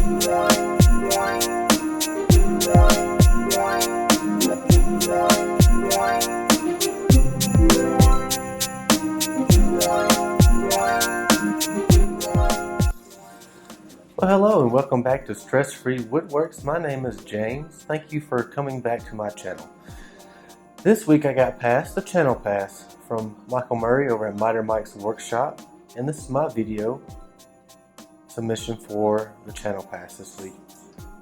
Well, hello and welcome back to Stress Free Woodworks. My name is James. Thank you for coming back to my channel. This week I got the channel pass from Michael Murray over at Miter Mike's Workshop, and this is my video submission for the channel pass this week.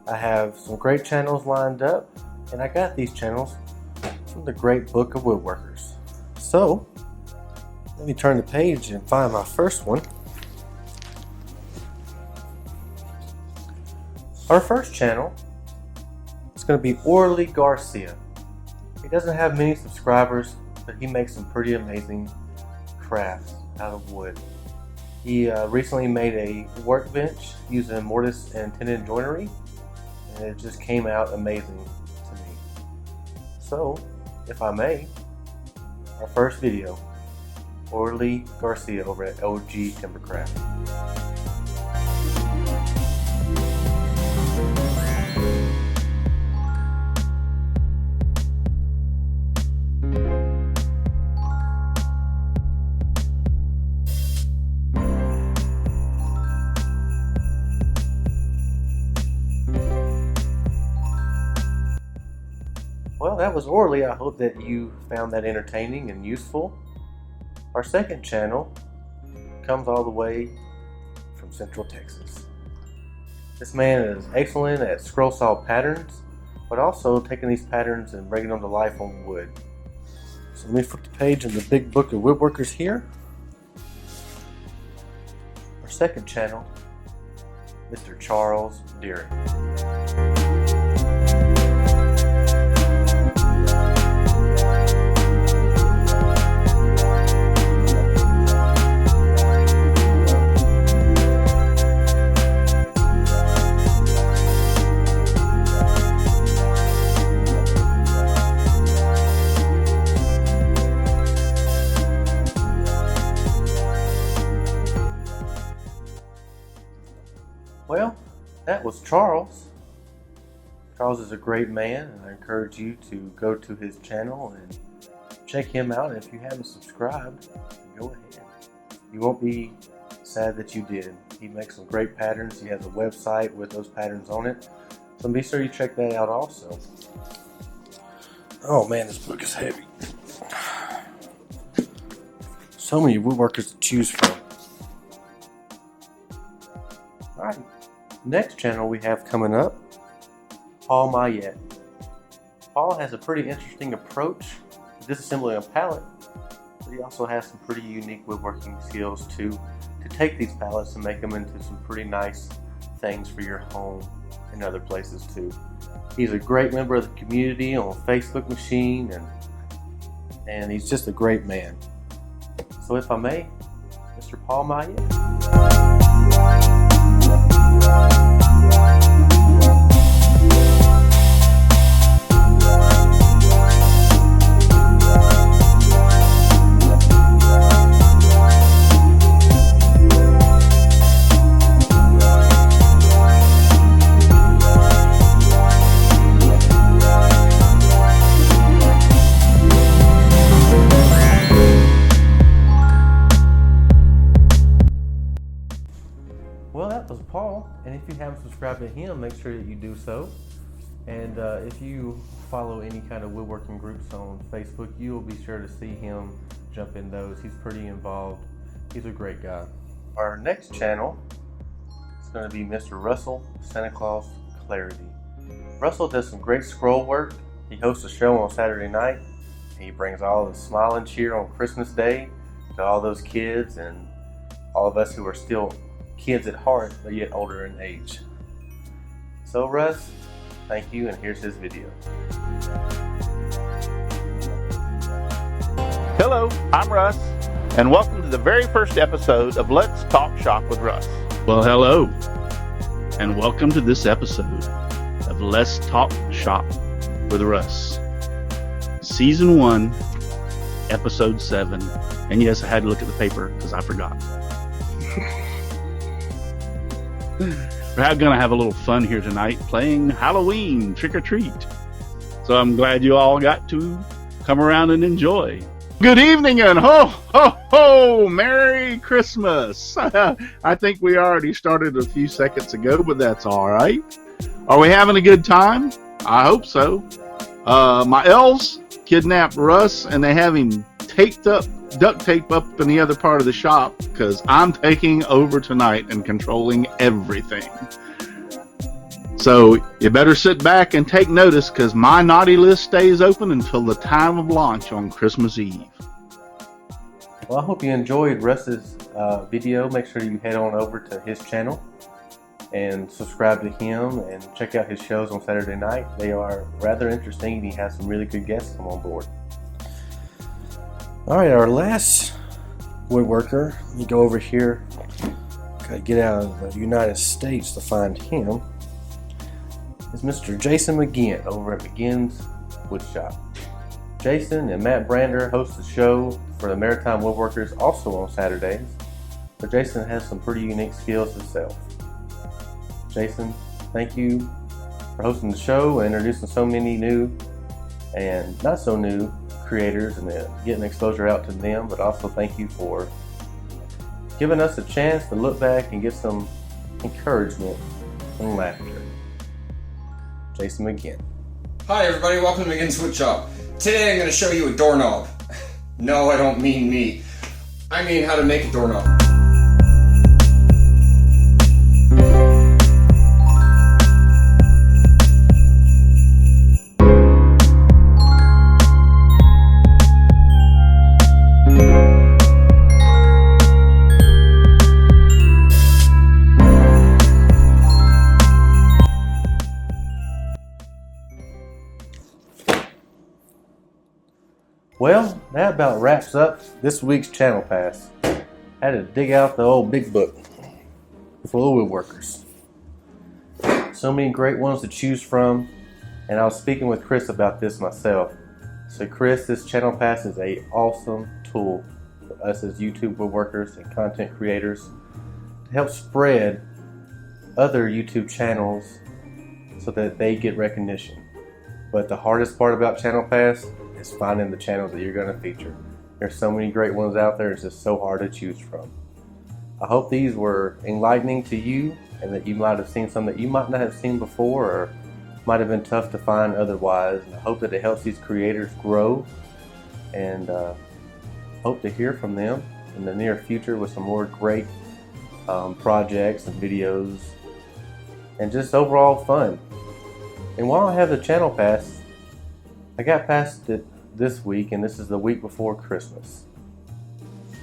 I have some great channels lined up, and I got these channels from the Great Book of Woodworkers. So let me turn the page and find my first one. Our first channel is going to be Orly Garcia. He doesn't have many subscribers, but he makes some pretty amazing crafts out of wood. He recently made a workbench using mortise and tenon joinery, and it just came out amazing to me. So, if I may, our first video, Orly Garcia over at OG Timbercraft. Well, that was Orly. I hope that you found that entertaining and useful. Our second channel comes all the way from Central Texas. This man is excellent at scroll saw patterns, but also taking these patterns and bringing them to life on wood. So let me flip the page in the Big Book of Woodworkers here. Our second channel, Mr. Charles Deering. Well, that was Charles. Charles is a great man, and I encourage you to go to his channel and check him out. And if you haven't subscribed, go ahead. You won't be sad that you did. He makes some great patterns. He has a website with those patterns on it. So be sure you check that out also. Oh man, this book is heavy. So many woodworkers to choose from. Alright, next channel we have coming up, Paul Meyette. Paul has a pretty interesting approach to disassembling a pallet, but he also has some pretty unique woodworking skills to take these pallets and make them into some pretty nice things for your home and other places too. He's a great member of the community on Facebook Machine, and he's just a great man. So if I may, Mr. Paul Meyette. Well, that was Paul, and if you haven't subscribed to him, make sure that you do so. And if you follow any kind of woodworking groups on Facebook, you will be sure to see him jump in those. He's pretty involved. He's a great guy. Our next channel is going to be Mr. Russell Santa Claus Claridy. Russell does some great scroll work. He hosts a show on Saturday night. He brings all the smile and cheer on Christmas Day to all those kids and all of us who are still kids at heart, but yet older in age. So Russ, thank you, and here's his video. Hello, I'm Russ, and welcome to the very first episode of Let's Talk Shop with Russ. Well, hello, and welcome to this episode of Let's Talk Shop with Russ. Season 1, Episode 7. And yes, I had to look at the paper because I forgot. We're gonna have a little fun here tonight playing Halloween trick or treat. So I'm glad you all got to come around and enjoy. Good evening and ho, ho, ho! Merry Christmas! I think we already started a few seconds ago, but that's all right. Are we having a good time? I hope so. My elves kidnapped Russ and they have him duct tape up in the other part of the shop because I'm taking over tonight and controlling everything. So you better sit back and take notice because my naughty list stays open until the time of launch on Christmas Eve. Well, I hope you enjoyed Russ's video. Make sure you head on over to his channel and subscribe to him and check out his shows on Saturday night. They are rather interesting and he has some really good guests come on board. All right, our last woodworker, you go over here, gotta get out of the United States to find him, is Mr. Jason Mcginn over at Mcginn's Woodshop. Jason and Matt Brander host the show for the Maritime Woodworkers also on Saturdays, but Jason has some pretty unique skills himself. Jason, thank you for hosting the show and introducing so many new and not so new creators and getting exposure out to them, but also thank you for giving us a chance to look back and get some encouragement and laughter. Jason Mcginn. Hi everybody, welcome to Mcginn's Woodshop. Today I'm going to show you a doorknob. No, I don't mean me. I mean how to make a doorknob. Well, that about wraps up this week's Channel Pass. Had to dig out the old big book for the woodworkers. So many great ones to choose from, and I was speaking with Chris about this myself. So Chris, this Channel Pass is an awesome tool for us as YouTube woodworkers and content creators to help spread other YouTube channels so that they get recognition. But the hardest part about Channel Pass is finding the channels that you're going to feature. There's so many great ones out there, it's just so hard to choose from. I hope these were enlightening to you and that you might have seen some that you might not have seen before or might have been tough to find otherwise. And I hope that it helps these creators grow and hope to hear from them in the near future with some more great projects and videos and just overall fun. And while I have the Channel Pass, I got past it this week, and this is the week before Christmas.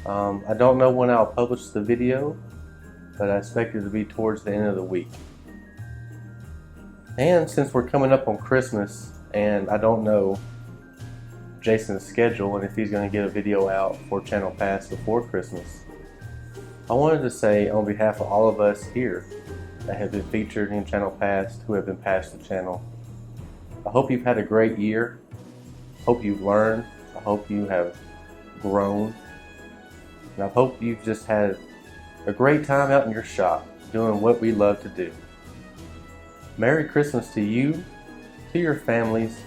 I don't know when I'll publish the video, but I expect it to be towards the end of the week. And since we're coming up on Christmas, and I don't know Jason's schedule and if he's going to get a video out for Channel Pass before Christmas, I wanted to say on behalf of all of us here that have been featured in Channel Pass, who have been passed the channel, I hope you've had a great year. Hope you've learned. I hope you have grown. And I hope you've just had a great time out in your shop doing what we love to do. Merry Christmas to you, to your families,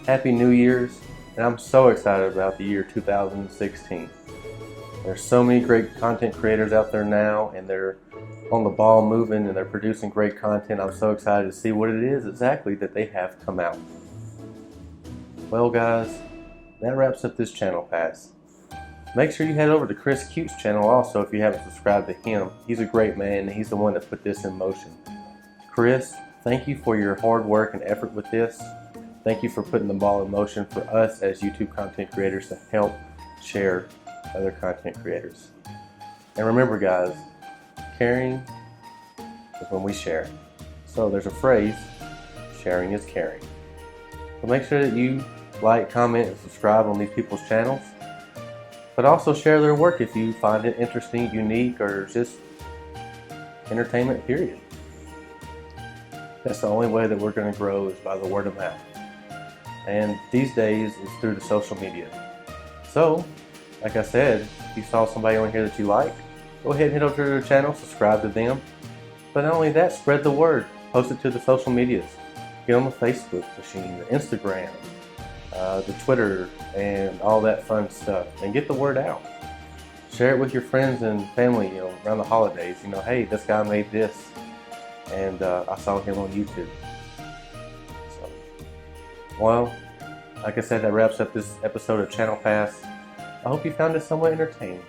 Happy New Year's, and I'm so excited about the year 2016. There's so many great content creators out there now, and they're on the ball moving and they're producing great content. I'm so excited to see what it is exactly that they have come out. Well guys, that wraps up this Channel Pass. Make sure you head over to Chris Cute's channel also if you haven't subscribed to him. He's a great man and he's the one that put this in motion. Chris, thank you for your hard work and effort with this. Thank you for putting the ball in motion for us as YouTube content creators to help share other content creators. And remember guys, caring is when we share. So there's a phrase, sharing is caring. So make sure that you like, comment, and subscribe on these people's channels. But also share their work if you find it interesting, unique, or just entertainment, period. That's the only way that we're going to grow is by the word of mouth. And these days, it's through the social media. So, like I said, if you saw somebody on here that you like, go ahead and head over to their channel, subscribe to them, But not only that, spread the word. Post it to the social medias. Get on the Facebook machine, the Instagram, the Twitter, and all that fun stuff. And get the word out. Share it with your friends and family, around the holidays. Hey, this guy made this, and I saw him on YouTube. So, well, like I said, that wraps up this episode of Channel Pass. I hope you found it somewhat entertaining,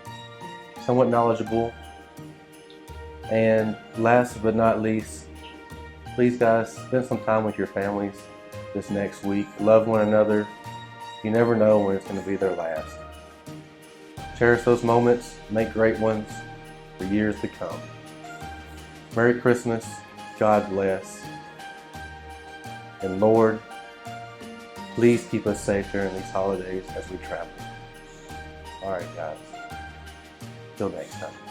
somewhat knowledgeable, and last but not least, please guys, spend some time with your families this next week. Love one another. You never know when it's going to be their last. Cherish those moments, make great ones for years to come. Merry Christmas, God bless, and Lord, please keep us safe during these holidays as we travel. Alright guys, till next time.